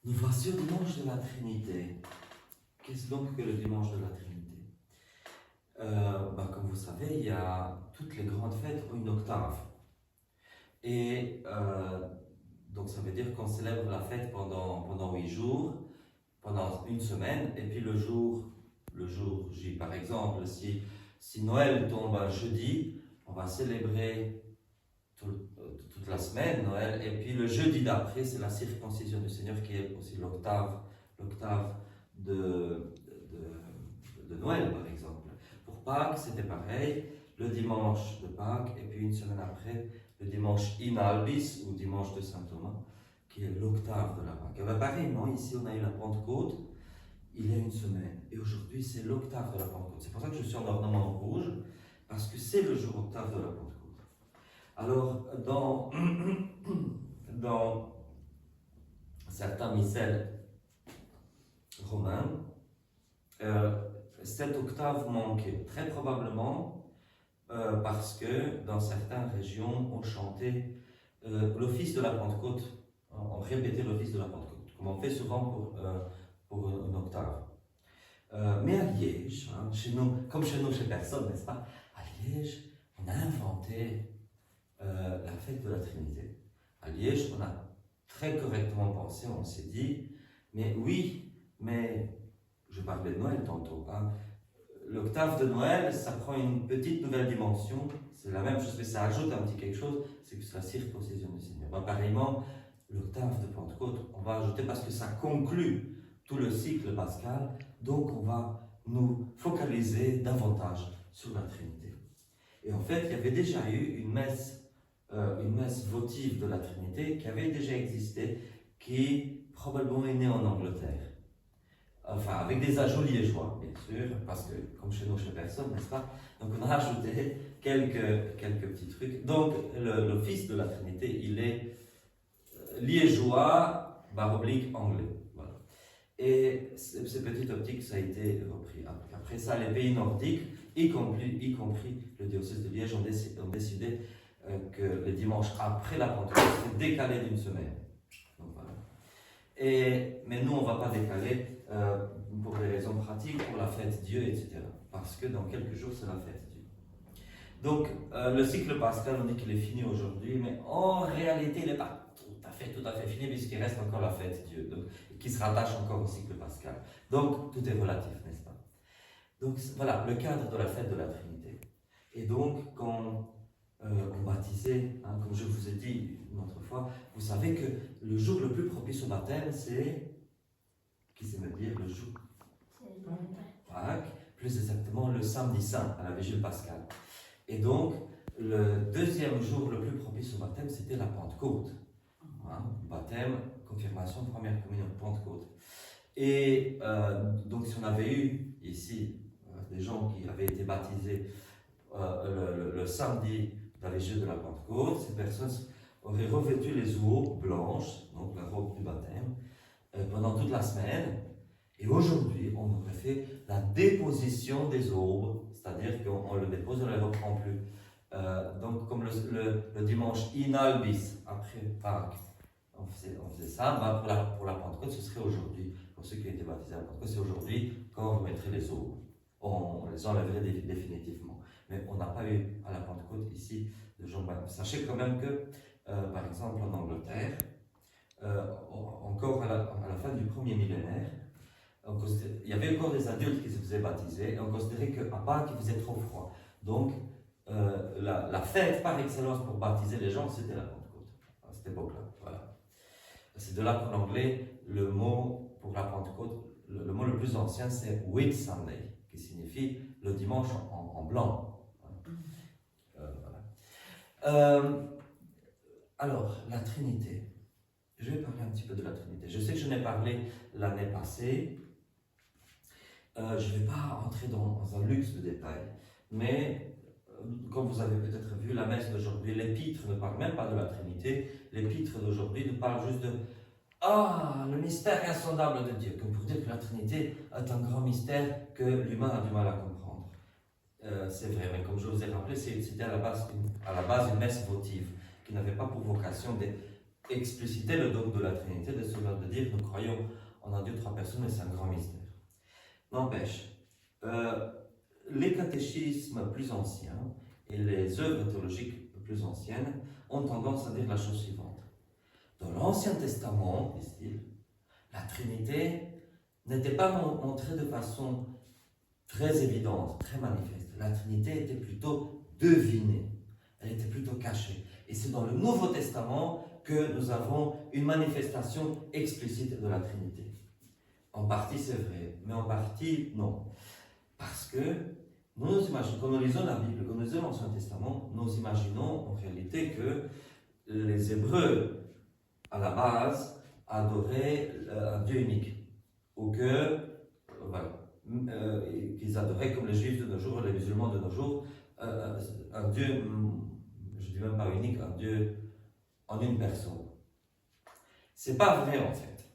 Nous voici au dimanche de la Trinité. Qu'est-ce donc que le dimanche de la Trinité? Comme vous savez, il y a toutes les grandes fêtes ont une octave. Et donc ça veut dire qu'on célèbre la fête pendant 8 jours, pendant une semaine, et puis le jour J, par exemple, si Noël tombe un jeudi, on va célébrer toute la semaine Noël, et puis le jeudi d'après, c'est la circoncision du Seigneur qui est aussi l'octave de Noël, par exemple. Pour Pâques, c'était pareil, le dimanche de Pâques, et puis une semaine après, le dimanche in albis, ou dimanche de Saint Thomas, qui est l'octave de la Pâques. Et bien, pareillement, ici, on a eu la Pentecôte, il y a une semaine, et aujourd'hui, c'est l'octave de la Pentecôte. C'est pour ça que je suis en ornement rouge, parce que c'est le jour octave de la Pentecôte. Alors, dans certains missels romains, cette octave manquait, très probablement parce que dans certaines régions, on chantait l'office de la Pentecôte, on répétait l'office de la Pentecôte, comme on fait souvent pour une octave. Mais à Liège, chez nous, comme chez nous, chez personne, n'est-ce pas? À Liège, on a inventé la fête de la Trinité. À Liège, on a très correctement pensé, on s'est dit, mais oui, mais je parlais de Noël tantôt. L'octave de Noël, ça prend une petite nouvelle dimension, c'est la même chose, mais ça ajoute un petit quelque chose, c'est que c'est la circoncision du Seigneur. Pareillement, l'octave de Pentecôte, on va ajouter parce que ça conclut tout le cycle pascal, donc on va nous focaliser davantage sur la Trinité. Et en fait, il y avait déjà eu une messe votive de la Trinité qui avait déjà existé, qui probablement est née en Angleterre. Enfin, avec des ajouts liégeois, bien sûr, parce que, comme chez nous, chez personne, n'est-ce pas? Donc, on a ajouté quelques petits trucs. Donc, l'office de la Trinité, il est liégeois, / anglais. Voilà. Et ces petites optiques, ça a été repris. Après ça, les pays nordiques, y compris le diocèse de Liège, ont décidé que le dimanche après la Pentecôte, c'est décalé d'une semaine. Donc, voilà. Mais nous, on ne va pas décaler pour des raisons pratiques, pour la fête Dieu, etc. Parce que dans quelques jours, c'est la fête Dieu. Donc, le cycle pascal, on dit qu'il est fini aujourd'hui, mais en réalité, il n'est pas tout à fait fini, puisqu'il reste encore la fête Dieu, donc, qui se rattache encore au cycle pascal. Donc, tout est relatif, n'est-ce pas? Donc, voilà, le cadre de la fête de la Trinité. Et donc, quand on baptisait, comme je vous ai dit une autre fois, vous savez que le jour le plus propice au baptême, c'est, qui sait me dire le jour? Pâques, plus exactement le samedi saint, à la Vigile pascale. Et donc, le deuxième jour le plus propice au baptême, c'était la Pentecôte. Baptême, confirmation, première communion, Pentecôte. Et donc, si on avait eu ici des gens qui avaient été baptisés le samedi dans les Jeux de la Pentecôte, ces personnes auraient revêtu les eaux blanches, donc la robe du baptême, pendant toute la semaine. Et aujourd'hui, on aurait fait la déposition des aubes, c'est-à-dire qu'on le dépose, on ne les reprend plus. Donc, comme le dimanche in albis, après Pâques, on faisait ça, pour la Pentecôte, ce serait aujourd'hui. Pour ceux qui ont été baptisés à la Pentecôte, c'est aujourd'hui quand on remettrait les aubes. On les enlèverait définitivement. Mais on n'a pas eu à la Pentecôte ici de gens baptisés. Sachez quand même que, par exemple, en Angleterre, encore à la fin du premier millénaire, il y avait encore des adultes qui se faisaient baptiser et on considérait qu'à Pâques, il faisait trop froid. Donc, la fête par excellence pour baptiser les gens, c'était la Pentecôte, à cette époque-là. Voilà. C'est de là qu'en anglais, le mot pour la Pentecôte, le mot le plus ancien, c'est Whit Sunday, qui signifie le dimanche en blanc. Voilà. Alors, la Trinité. Je vais parler un petit peu de la Trinité. Je sais que je n'ai parlé l'année passée. Je ne vais pas entrer dans un luxe de détails, mais comme vous avez peut-être vu, la messe d'aujourd'hui, l'épître ne parle même pas de la Trinité. L'épître d'aujourd'hui nous parle juste de le mystère insondable de Dieu, comme pour dire que la Trinité est un grand mystère que l'humain a du mal à comprendre. C'est vrai, mais comme je vous ai rappelé, c'était à la base une messe votive qui n'avait pas pour vocation expliciter le dogme de la Trinité, de dire nous croyons en un Dieu, trois personnes, mais c'est un grand mystère. N'empêche, les catéchismes plus anciens et les œuvres théologiques plus anciennes ont tendance à dire la chose suivante. Dans l'Ancien Testament, disent-ils, la Trinité n'était pas montrée de façon très évidente, très manifeste. La Trinité était plutôt devinée, elle était plutôt cachée. Et c'est dans le Nouveau Testament que nous avons une manifestation explicite de la Trinité. En partie c'est vrai, mais en partie non. Parce que nous imaginons, quand nous lisons la Bible, quand nous lisons l'Ancien Testament, nous imaginons en réalité que les Hébreux, à la base, adoraient un Dieu unique. Ou que, qu'ils adoraient comme les Juifs de nos jours, les musulmans de nos jours, un Dieu, je ne dis même pas unique, un Dieu en une personne. C'est pas vrai en fait.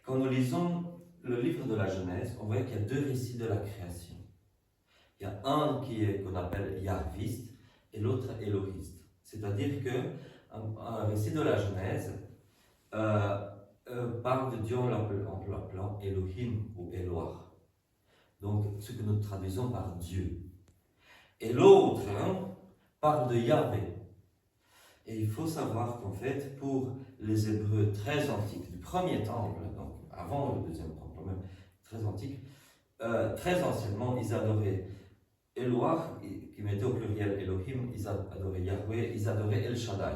Quand nous lisons le livre de la Genèse, on voit qu'il y a deux récits de la création. Il y a un qu'on appelle Yahviste et l'autre Élohiste. C'est-à-dire qu'un récit de la Genèse parle de Dieu en l'appelant Elohim ou Eloah. Donc ce que nous traduisons par Dieu. Et l'autre parle de Yahvé. Et il faut savoir qu'en fait, pour les Hébreux très antiques, du premier temple, donc avant le deuxième temple même, très antique, très anciennement, ils adoraient Eloah, qui mettait au pluriel Elohim, ils adoraient Yahweh, ils adoraient El Shaddai.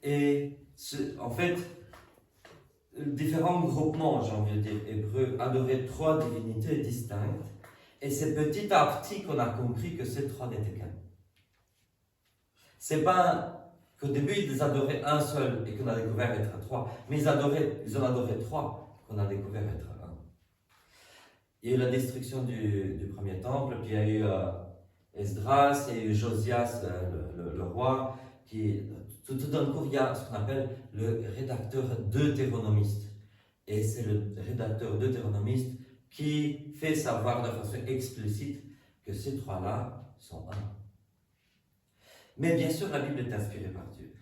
Et en fait, différents groupements, j'ai envie de dire, hébreux, adoraient trois divinités distinctes, et c'est petit à petit qu'on a compris que ces trois n'étaient qu'un. C'est pas qu'au début ils adoraient un seul et qu'on a découvert être trois, mais ils en adoraient trois qu'on a découvert être un. Il y a eu la destruction du premier temple, puis il y a eu Esdras, il y a eu Josias, le roi, qui tout d'un coup il y a ce qu'on appelle le rédacteur deutéronomiste. Et c'est le rédacteur deutéronomiste qui fait savoir de façon explicite que ces trois-là sont un. Mais bien sûr, la Bible est inspirée par Dieu.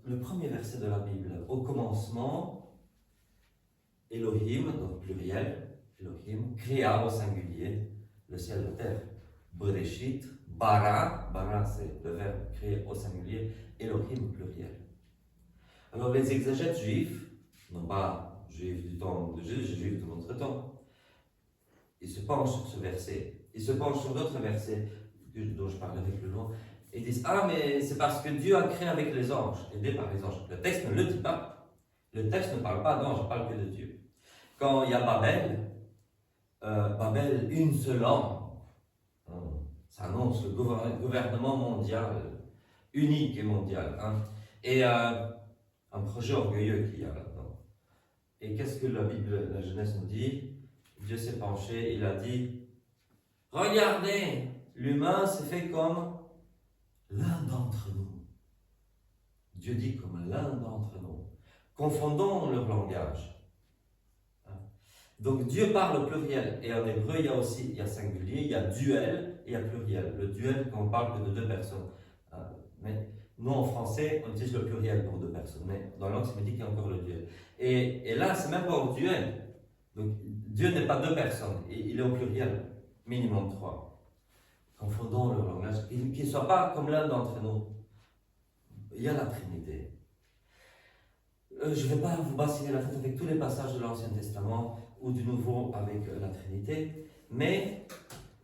Le premier verset de la Bible, au commencement, Elohim, donc pluriel, Elohim, créa au singulier le ciel et la terre. Bereshit, bara c'est le verbe créer au singulier, Elohim pluriel. Alors les exégètes juifs, non pas juifs du temps de Jésus, juifs de notre temps, ils se penchent sur ce verset, ils se penchent sur d'autres versets dont je parlerai plus loin, et disent ah mais c'est parce que Dieu a créé avec les anges, aidé par les anges. Le texte ne le dit pas, le texte ne parle pas d'anges, il parle que de Dieu. Quand il y a Babel, une seule langue, ça annonce le gouvernement mondial, unique et mondial, et un projet orgueilleux qu'il y a là-dedans. Et qu'est-ce que la Bible, la Genèse nous dit? Dieu s'est penché, il a dit, regardez, l'humain s'est fait comme l'un d'entre nous. Dieu dit comme l'un d'entre nous. Confondons leur langage. Donc Dieu parle au pluriel, et en hébreu il y a singulier, il y a duel et il y a pluriel. Le duel quand on parle que de deux personnes. Mais nous en français on utilise le pluriel pour deux personnes, mais dans la langue sémitique il y a encore le duel. Et là c'est même pas au duel. Donc Dieu n'est pas deux personnes, il est au pluriel, minimum trois. Confondons leur langage, qu'il ne soit pas comme l'un d'entre nous. Il y a la Trinité. Je ne vais pas vous bassiner la tête avec tous les passages de l'Ancien Testament ou du Nouveau avec la Trinité, mais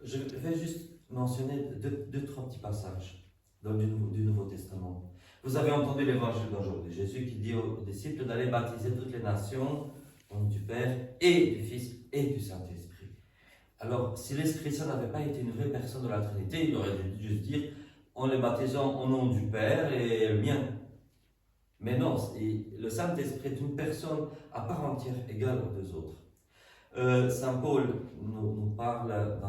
je vais juste mentionner deux, trois petits passages du Nouveau Testament. Vous avez entendu l'évangile d'aujourd'hui, Jésus qui dit aux disciples d'aller baptiser toutes les nations, au nom du Père et du Fils et du Saint-Esprit. Alors, si l'Esprit Saint n'avait pas été une vraie personne de la Trinité, il aurait dû juste dire en les baptisant au nom du Père et le mien. Mais non, le Saint-Esprit est une personne à part entière, égale aux deux autres. Saint Paul nous parle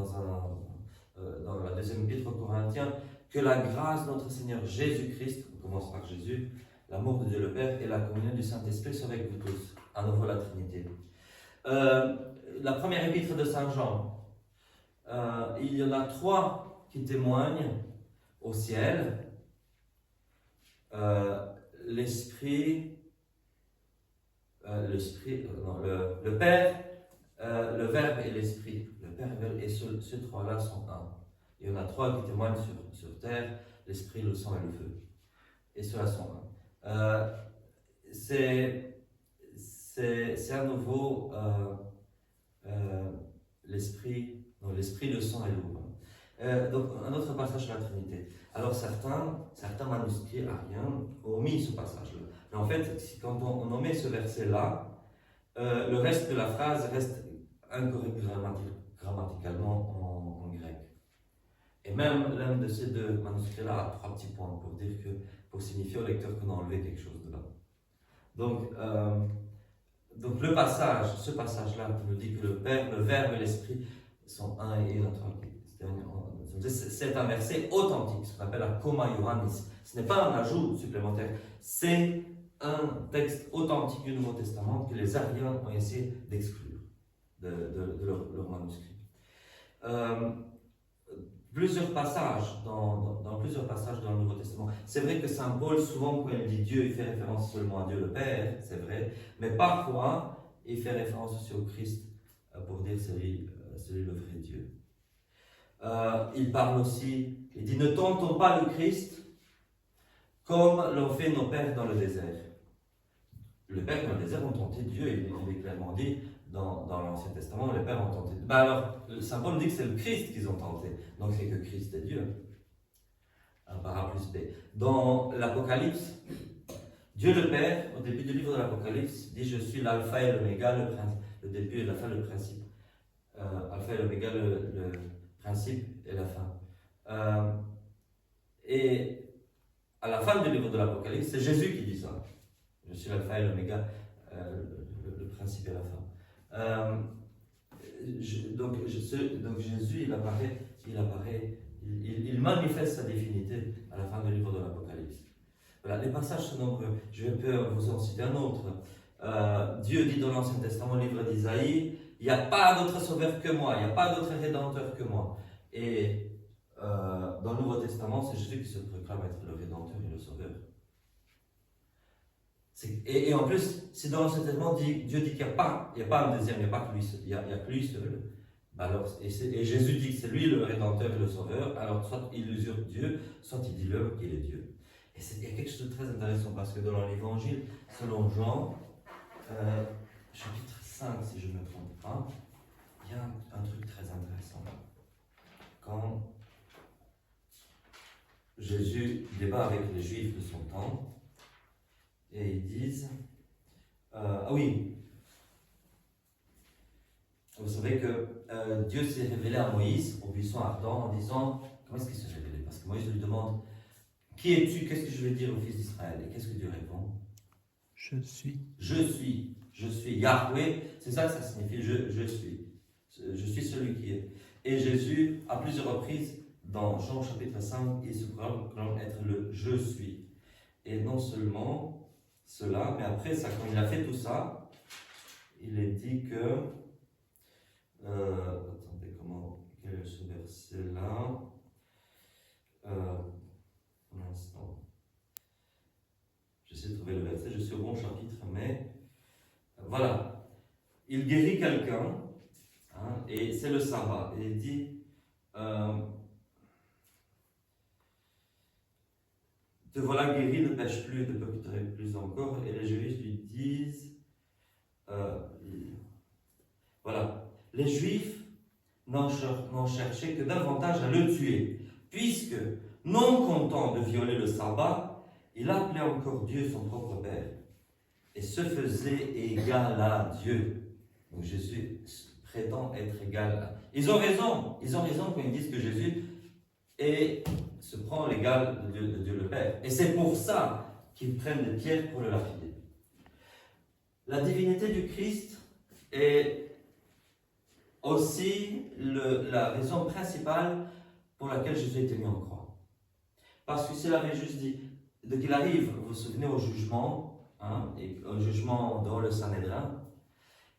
dans la deuxième épître aux Corinthiens que la grâce de notre Seigneur Jésus-Christ, on commence par Jésus, l'amour de Dieu le Père et la communion du Saint-Esprit soient avec vous tous, à nouveau la Trinité. La première épître de Saint Jean, il y en a trois qui témoignent au ciel. l'Esprit, le Père, le Verbe et l'Esprit. Le Père et ces trois-là sont un. Il y en a trois qui témoignent sur terre, l'Esprit, le sang et le feu. Et ceux-là sont un. C'est à nouveau l'Esprit, le sang et l'eau. Donc, un autre passage sur la Trinité. Alors, certains manuscrits ariens ont omis ce passage-là. Mais en fait, quand on omet ce verset-là, le reste de la phrase reste incorrect grammaticalement en grec. Et même l'un de ces deux manuscrits-là a 3 petits points pour signifier au lecteur qu'on a enlevé quelque chose de là. Donc ce passage-là qui nous dit que le Père, le Verbe et l'Esprit sont un et une autre. C'est un verset authentique, ce qu'on appelle la Coma Ioannis. Ce n'est pas un ajout supplémentaire, c'est un texte authentique du Nouveau Testament que les Ariens ont essayé d'exclure de leur manuscrit. Plusieurs passages dans plusieurs passages dans le Nouveau Testament. C'est vrai que Saint Paul, souvent quand il dit Dieu, il fait référence seulement à Dieu le Père, c'est vrai, mais parfois il fait référence aussi au Christ pour dire celui le vrai Dieu. Il parle aussi, il dit ne tentons pas le Christ comme l'ont fait nos pères dans le désert. Les pères dans le désert ont tenté Dieu, il est clairement dit dans l'Ancien Testament, les pères ont tenté. Alors, Saint Paul dit que c'est le Christ qu'ils ont tenté, donc c'est que Christ est Dieu. Par A plus B. Dans l'Apocalypse, Dieu le Père, au début du livre de l'Apocalypse, dit je suis l'alpha et l'oméga, le début et la fin, le principe. Alpha et l'oméga, le principe et la fin. Et à la fin du livre de l'Apocalypse, c'est Jésus qui dit ça. Je suis l'alpha et l'oméga, le principe et la fin. Donc Jésus, il manifeste sa divinité à la fin du livre de l'Apocalypse. Voilà, les passages sont nombreux. Je peux vous en citer un autre. Dieu dit dans l'Ancien Testament, livre d'Isaïe, il n'y a pas d'autre sauveur que moi, il n'y a pas d'autre rédempteur que moi. Et dans le Nouveau Testament, c'est Jésus qui se proclame être le rédempteur et le sauveur. Et en plus, c'est dans l'Ancien Testament, Dieu dit qu'il n'y a pas un deuxième, il n'y a pas que lui seul. Il y a que lui seul. Et Jésus dit que c'est lui le rédempteur et le sauveur. Alors, soit il usurpe Dieu, soit il dit l'homme qu'il est Dieu. Et il y a quelque chose de très intéressant parce que dans l'Évangile, selon Jean, chapitre 5, si je ne me trompe pas, il y a un truc très intéressant. Quand Jésus débat avec les Juifs de son temps, et ils disent, vous savez que Dieu s'est révélé à Moïse au buisson ardent en disant, comment est-ce qu'il s'est révélé? Parce que Moïse lui demande, qui es-tu? Qu'est-ce que je vais dire aux fils d'Israël? Et qu'est-ce que Dieu répond? Je suis. Je suis Yahweh, c'est ça que ça signifie, je suis. Je suis celui qui est. Et Jésus, à plusieurs reprises, dans Jean chapitre 5, il se proclame être le je suis. Et non seulement cela, mais après ça, quand il a fait tout ça, il est dit que attendez, quel est ce verset-là? Un instant. J'essaie de trouver le verset, je suis au bon chapitre, mais voilà. Il guérit quelqu'un, et c'est le sabbat. Et il dit te voilà guéri, ne pêche plus, ne peut plus encore. Et les Juifs lui disent voilà, les Juifs n'en cherchaient que davantage à le tuer, puisque, non content de violer le sabbat, il appelait encore Dieu son propre Père et se faisait égal à Dieu. Donc Jésus prétend être égal à... Ils ont raison quand ils disent que Jésus se prend l'égal de Dieu le Père. Et c'est pour ça qu'ils prennent des pierres pour le lapider. La divinité du Christ est aussi la raison principale pour laquelle Jésus a été mis en croix. Parce que s'il avait juste dit, dès qu'il arrive, vous vous souvenez au jugement, et au jugement dans le Sanhédrin,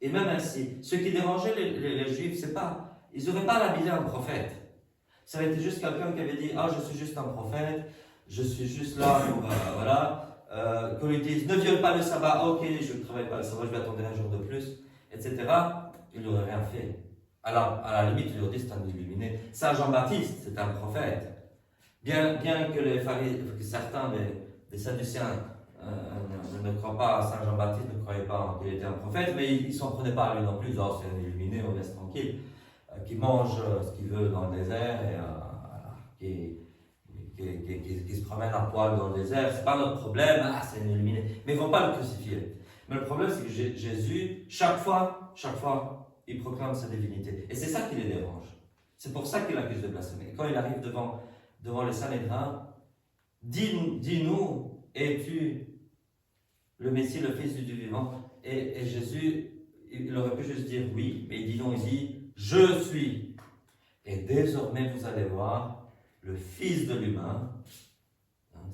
et même ainsi, ce qui dérangeait les Juifs, c'est pas, ils n'auraient pas labellé un prophète. Ça aurait été juste quelqu'un qui avait dit, je suis juste un prophète, je suis juste là pour, voilà, qu'on lui dise ne viole pas le sabbat, ok, je ne travaille pas le sabbat, je vais attendre un jour de plus, etc., il n'aurait rien fait. Alors, à la limite, il aurait dit c'est un illuminé. Saint Jean-Baptiste, c'est un prophète. Bien que certains des Sadducéens ne croient pas à Saint Jean-Baptiste, ne croyaient pas qu'il était un prophète, mais ils ne s'en prenaient pas à lui non plus. Oh, c'est un illuminé, on laisse tranquille, qui mange ce qu'il veut dans le désert et qui se promène à poil dans le désert. C'est pas notre problème, c'est un illuminé. Mais ils ne vont pas le crucifier. Mais le problème, c'est que Jésus, chaque fois, il proclame sa divinité. Et c'est ça qui les dérange. C'est pour ça qu'il accuse de blasphémie. Quand il arrive devant le Sanhédrin, dis-nous, es-tu le Messie, le Fils du Dieu vivant? Et Jésus, il aurait pu juste dire oui, mais il dit non, il dit je suis. Et désormais, vous allez voir le Fils de l'humain,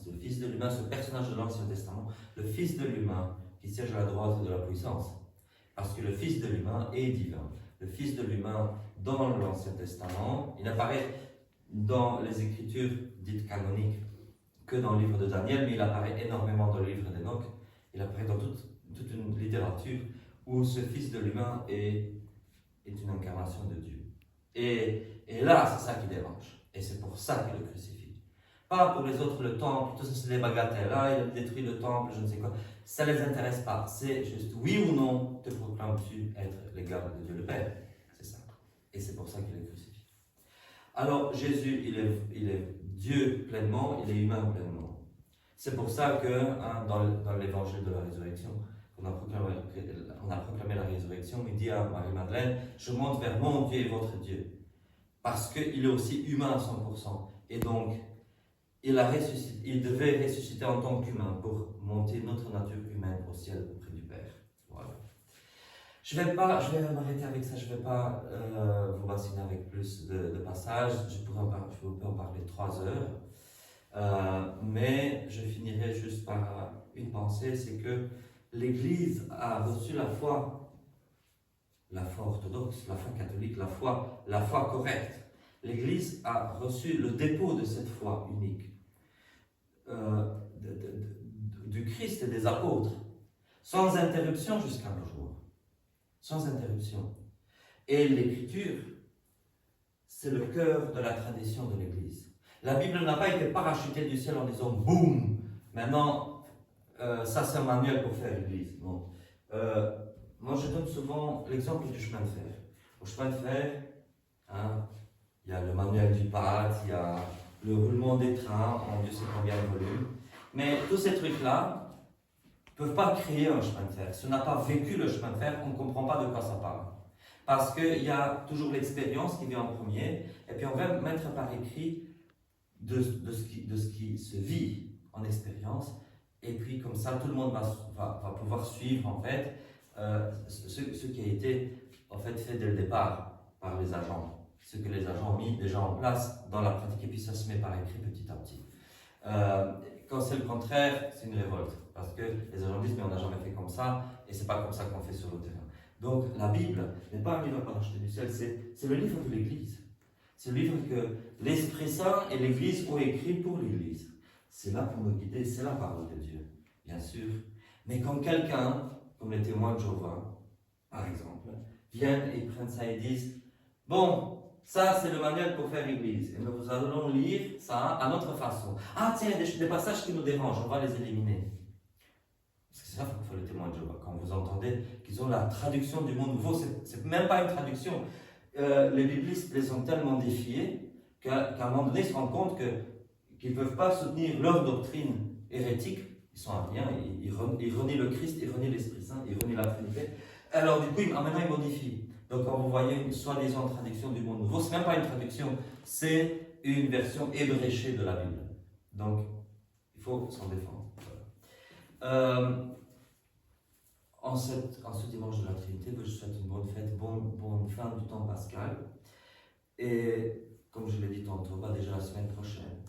ce personnage de l'Ancien Testament, le Fils de l'humain qui siège à la droite de la puissance. Parce que le Fils de l'humain est divin. Le Fils de l'humain dans l'Ancien Testament, il apparaît dans les Écritures dites canoniques que dans le livre de Daniel, mais il apparaît énormément dans le livre d'Enoch. Il apparaît dans toute une littérature où ce Fils de l'humain est une incarnation de Dieu. Et là, c'est ça qui dérange. Et c'est pour ça qu'il le crucifie. Pas pour les autres, le temple, tout ça c'est des bagatelles. Là, il a détruit le temple, je ne sais quoi. Ça ne les intéresse pas. C'est juste oui ou non, te proclames-tu être l'égal de Dieu le Père. C'est ça. Et c'est pour ça qu'il est crucifié. Alors, Jésus, il est Dieu pleinement, il est humain pleinement. C'est pour ça que dans l'évangile de la résurrection, on a proclamé la résurrection, il dit à Marie-Madeleine, je monte vers mon Dieu et votre Dieu. Parce qu'il est aussi humain à 100%. Et donc, il devait ressusciter en tant qu'humain pour monter notre nature humaine au ciel auprès du Père. Voilà. Je vais m'arrêter avec ça, je ne vais pas vous bassiner avec plus de passages. Je peux en parler 3 heures. Mais je finirai juste par une pensée, c'est que l'Église a reçu la foi orthodoxe, la foi catholique, la foi correcte. L'Église a reçu le dépôt de cette foi unique du Christ et des apôtres, sans interruption jusqu'à nos jours. Sans interruption. Et l'Écriture, c'est le cœur de la tradition de l'Église. La Bible n'a pas été parachutée du ciel en disant « boum, maintenant, ça c'est un manuel pour faire l'Église ». Non. Moi, je donne souvent l'exemple du chemin de fer. Au chemin de fer, il y a le manuel du pape, il y a le roulement des trains, en Dieu sait combien de volumes. Mais tous ces trucs-là ne peuvent pas créer un chemin de fer. Si on n'a pas vécu le chemin de fer, on ne comprend pas de quoi ça parle. Parce qu'il y a toujours l'expérience qui vient en premier, et puis on va mettre par écrit de ce qui se vit en expérience, et puis comme ça, tout le monde va pouvoir suivre en fait ce qui a été en fait dès le départ par les agents. Ce que les agents ont mis déjà en place dans la pratique, et puis ça se met par écrit petit à petit. Quand c'est le contraire, c'est une révolte, parce que les agents disent mais on n'a jamais fait comme ça, et c'est pas comme ça qu'on fait sur le terrain. Donc la Bible n'est pas un livre parachuté du ciel, c'est le livre de l'Église. C'est le livre que l'Esprit Saint et l'Église ont écrit pour l'Église. C'est là pour nous guider, c'est la parole de Dieu, bien sûr. Mais quand quelqu'un, comme les témoins de Jéhovah, par exemple, viennent et prennent ça et disent bon, ça c'est le manuel pour faire l'Église, et nous allons lire ça à notre façon. Ah tiens, des passages qui nous dérangent, on va les éliminer. Parce que c'est ça qu'il faut les témoins de Jéhovah. Quand vous entendez qu'ils ont la traduction du monde nouveau, c'est même pas une traduction. Les biblistes les ont tellement défiés qu'à un moment donné, ils se rendent compte qu'ils ne peuvent pas soutenir leur doctrine hérétique. Ils sont à rien, ils renient le Christ, ils renient l'Esprit Saint, ils renient la Trinité. Alors du coup, maintenant ils modifient. Donc quand vous voyez une soi-disant traduction du monde nouveau, ce n'est même pas une traduction, c'est une version ébréchée de la Bible. Donc, il faut s'en défendre. En ce dimanche de la Trinité, je vous souhaite une bonne fête, bonne fin du temps pascal. Et comme je l'ai dit tantôt, déjà la semaine prochaine,